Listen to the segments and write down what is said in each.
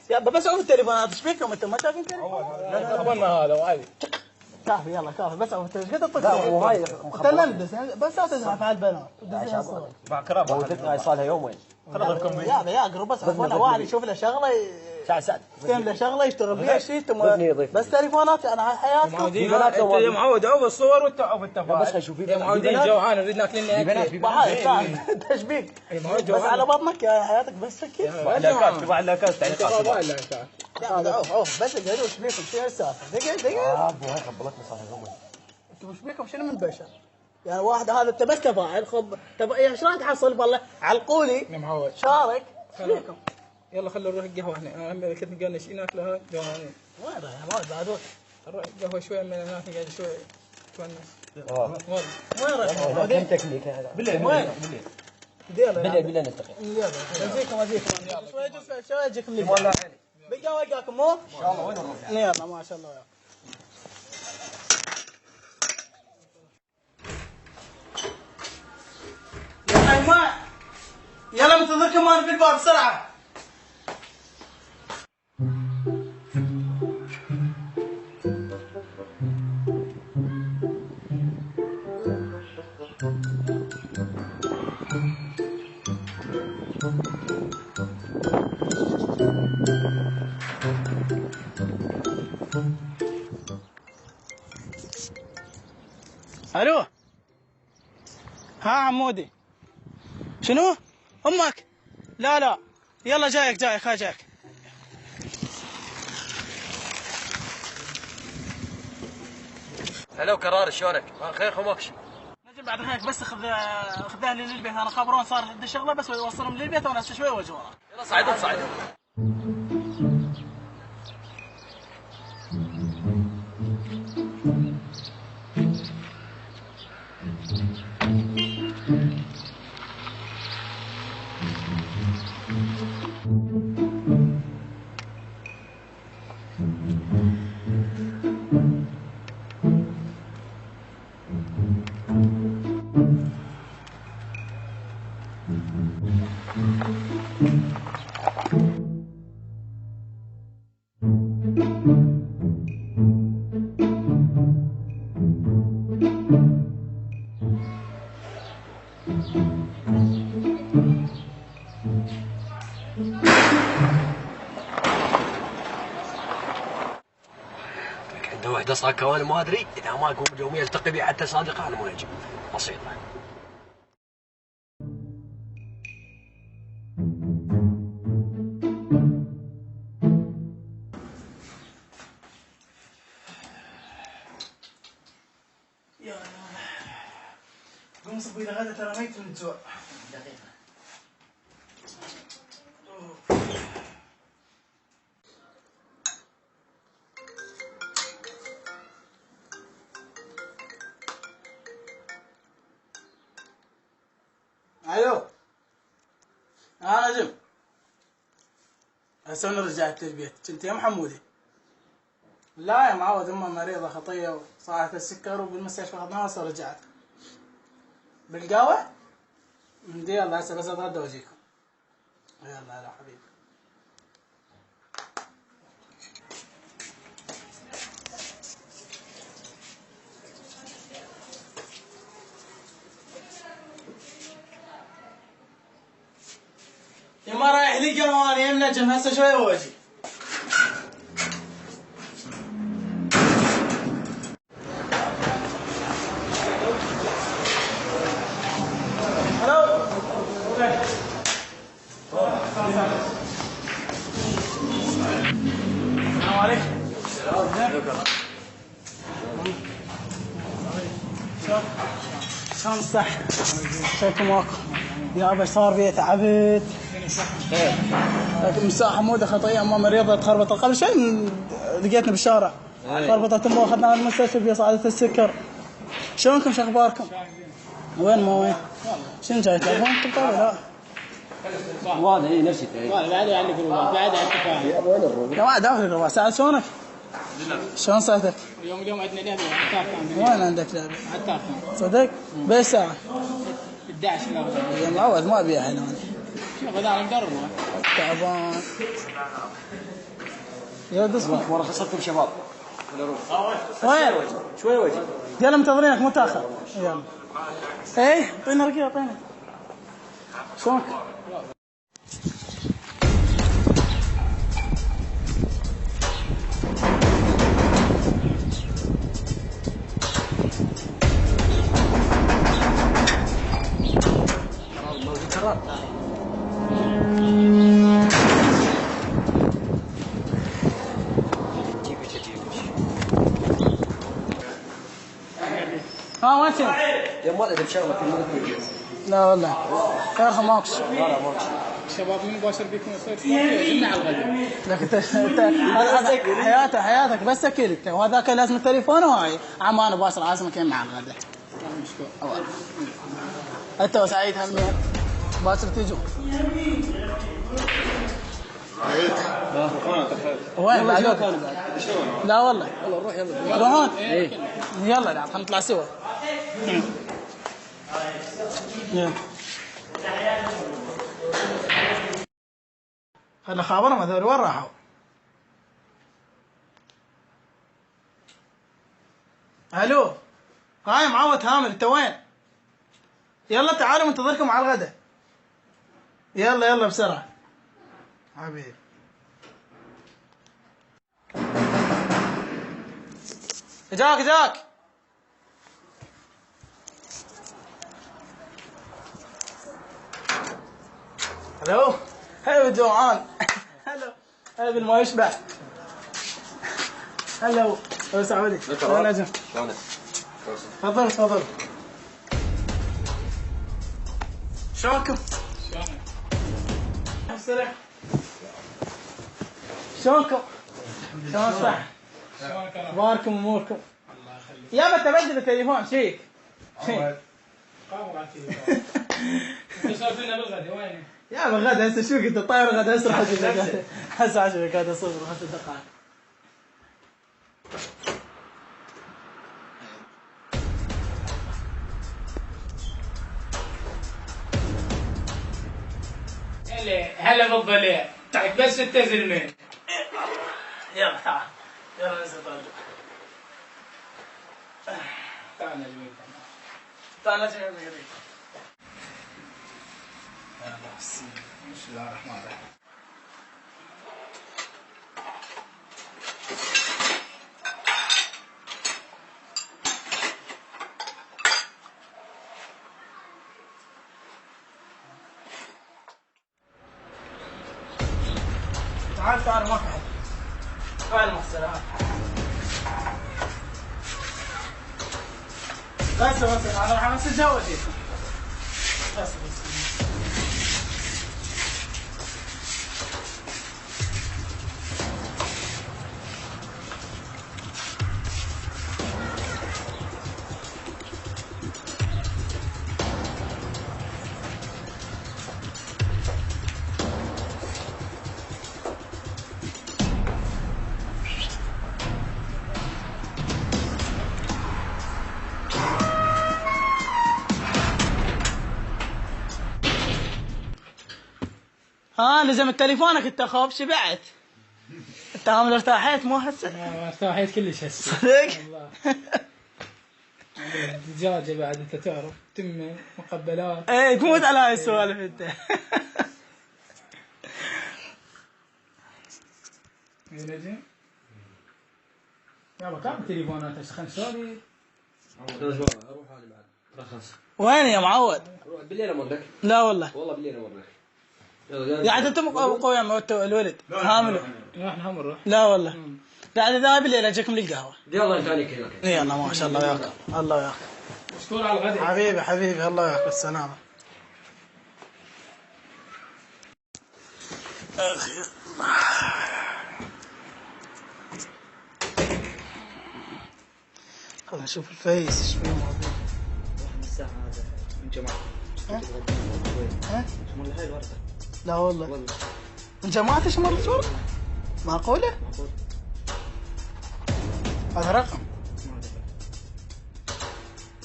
يا بس عوف التليفونات ايش فيكم انتم ما شايفين تليفون؟ خبرنا هذا وعادي كافي يلا كافي بس عوف التليفون قد تطق وهاي تلندس بس لا تزعف على البنات مع كرامه هو تلقى صار لها يومين يا اقرب بس عفوا واحد يشوف له شغله ساعة يستلم له شغله يشتغل بيها شيء بس تليفونات انا حياتكم انت معود عوف الصور وانت عوف التفاعل. بس خلي شوفي معودين جوعان نريد ناكل لنا اكل. تشبيك بس على بطنك يا حياتك بس كيف على كاس عوف بس اقعدوا وش بيكم شو السالفه دقيقه ابو هاي خبلتنا صار يومين انتم وش بيكم شنو من بشر يعني واحد هذا انت بس تفاعل ايش راح تحصل والله علقولي معود شارك ايش بيكم يلا خلوا نروح القهوه احنا اهم كنت قلنا شيء ناكله هاي جوعانين وين يا مال بعد نروح القهوه شويه من هناك نقعد شوي تونس وين رايح تكنيك هذا بالليل وين بالليل نلتقي يلا شوي اجيك اللي بالقهوه القاكم مو ان شاء الله وين نروح يلا ما شاء الله يا حيوان يلا منتظركم انا في الباب بسرعه الو ها عمودي شنو امك لا يلا جايك ها جايك هلا كرار شلونك؟ خير خمكش نجم بعد خيرك بس خذها لي للبيت انا خبرون صار عندي شغله بس يوصلهم للبيت وانا هسه شوي واجي وراه يلا صعدوا عنده واحدة صاكة وانا ما ادري اذا ما اقوم يوم يلتقي بي حتى صادقة انا ما يجي بسيطة. يا قوم صبي لي غدا ترى ميت من الجوع. الو نجم هسه رجعت للبيت كنت يا محمودي لا يا معود امها مريضه خطيه وصارت السكر وبالمستشفى اخذناها هسه رجعت بالقهوه يلا هسه بس اتغدى واجيكم يلا حبيبي يما رايح لي قهوه يا منجم هسه شوي واجي السلام عليكم. شلون الصحة؟ شايفكم واقف يا ابا صار بي تعبت مساحة مودة خطية امها مريضة تخربط القلب شيء لقيتنا بالشارع خربطت امها اخذناها المستشفى في صعدة السكر. شلونكم شو اخباركم؟ وين ما وين؟ شنو جاي تلفون طيب لا؟ وانا اي نفسي بعد عندك الروبات بعد عندك تفاعل يا ما داخل الروبات سعد شلونك؟ شلون صحتك؟ اليوم عندنا لعبة عتاق وين عندك لعبة؟ عتاق صدق؟ باي ساعة؟ 11 يا معود ما ابيها هنا شنو غدا مدرب تعبان يا قصة ورا خصتكم شباب. وين؟ شوي وجه. يلا منتظرينك متاخر. يلا ايه اعطينا رقيق اعطينا. شلونك؟ ها وين كنت؟ يوم ولد بشغله في المدرسة. لا والله خير ماكش. لا ماكش. شباب مباشر بيكون يصير جبنا على الغداء. لكن هذا حياتك بس اكلك وهذاك لازم التليفون وهاي عمان باصل عازمك مع الغداء. مشكلة. انت وسعيد همين باصر تيجوا. وين بعد؟ لا والله. يلا نروح يلا. تروحون؟ يلا خلينا نطلع سوا. يلا. خلنا خابرهم هذول وين راحوا؟ الو هاي معوض هامل انت وين؟ يلا تعالوا منتظركم على الغداء. يلا بسرعة حبيبي. جاك الو هلا بالجوعان. هلا بالما يشبع. هلا ابو سعودي. يا نجم شلونك؟ تفضل. شلونكم؟ السلام. شلونكم؟ شلون صح؟ اخباركم اموركم؟ الله يخليك. يابا تبدل التليفون شيك. قاموا على التليفون. انت سولفنا بالغداء وين؟ يا غدا هسه شو قلت طاير غدا اسرع 10 دقائق. هسه 10 دقائق اصبر 5 دقائق. هلا بالضليع. تعال بس انت زلمه. يلا تعال يلا ننزل طالع. تعال نجمي. تعال نجمي قريب. بسم الله الرحمن الرحيم. تعال ما في حد. تعال مغسلة. بس انا راح امسك جوتي. بس لزم تليفونك انت خوف شبعت. انت عامل ارتاحيت مو هسه؟ ارتاحيت كلش هسه. صدق؟ والله. دجاجة بعد انت تعرف تمه مقبلات. ايه تموت على هاي السوالف انت. يا نجم. يابا كم تليفونات خلنا نسولف. اروح انا بعد. رخص. وين يا معود؟ روح بالليل امرك. لا والله. والله بالليل امرك. يعني انت قوي يا الولد هامل. احنا نروح. لا والله. قاعد ذاهب بالليل اجيكم للقهوه. يلا انت عليك هناك. يلا ما شاء الله وياك. الله وياك. مشكور على الغداء. حبيبي الله وياك بالسلامه. خلينا نشوف الفيس ايش فيه موضوع. واحد الساعة هذا من جماعة. ها؟ شمال هاي الوردة. لا والله. والله. من جماعة ايش مرة صورة؟ معقولة؟ معقول. هذا رقم.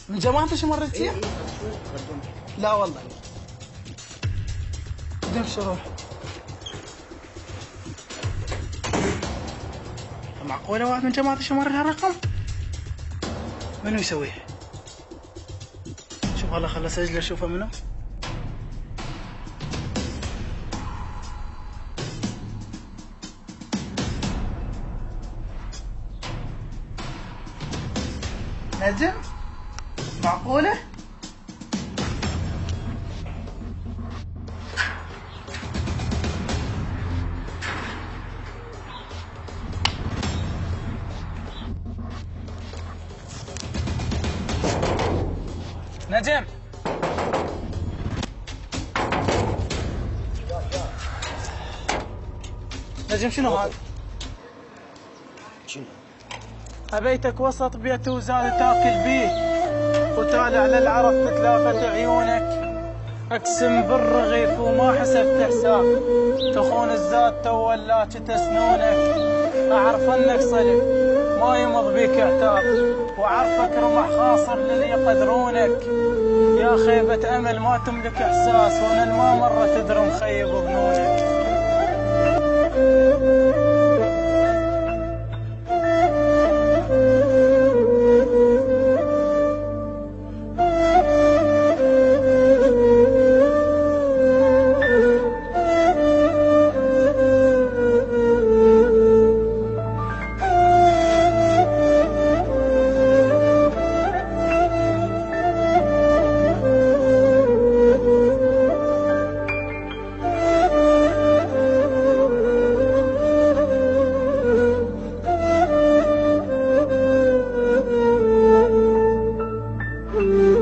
من جماعة ايش مرة فيها؟ لا والله. بدون شروح. معقولة واحد من جماعة يمر هالرقم؟ منو يسويها؟ شوف هلا خل اسجله اشوفه منو. نجم؟ معقولة؟ نجم نجم شنو هذا؟ شنو؟ أبيتك وسط بيت وزاد تاكل بيه وتالع على العرق تتلافت عيونك. أقسم بالرغيف وما حسبت حساب تخون الزاد تولاك تسنونك. أعرف أنك صلب ما يمض بيك اعتاب وأعرفك رمح خاصر للي يقدرونك. يا خيبة أمل ما تملك إحساس وأنا ما مرة تدري مخيب ظنونك. Thank you.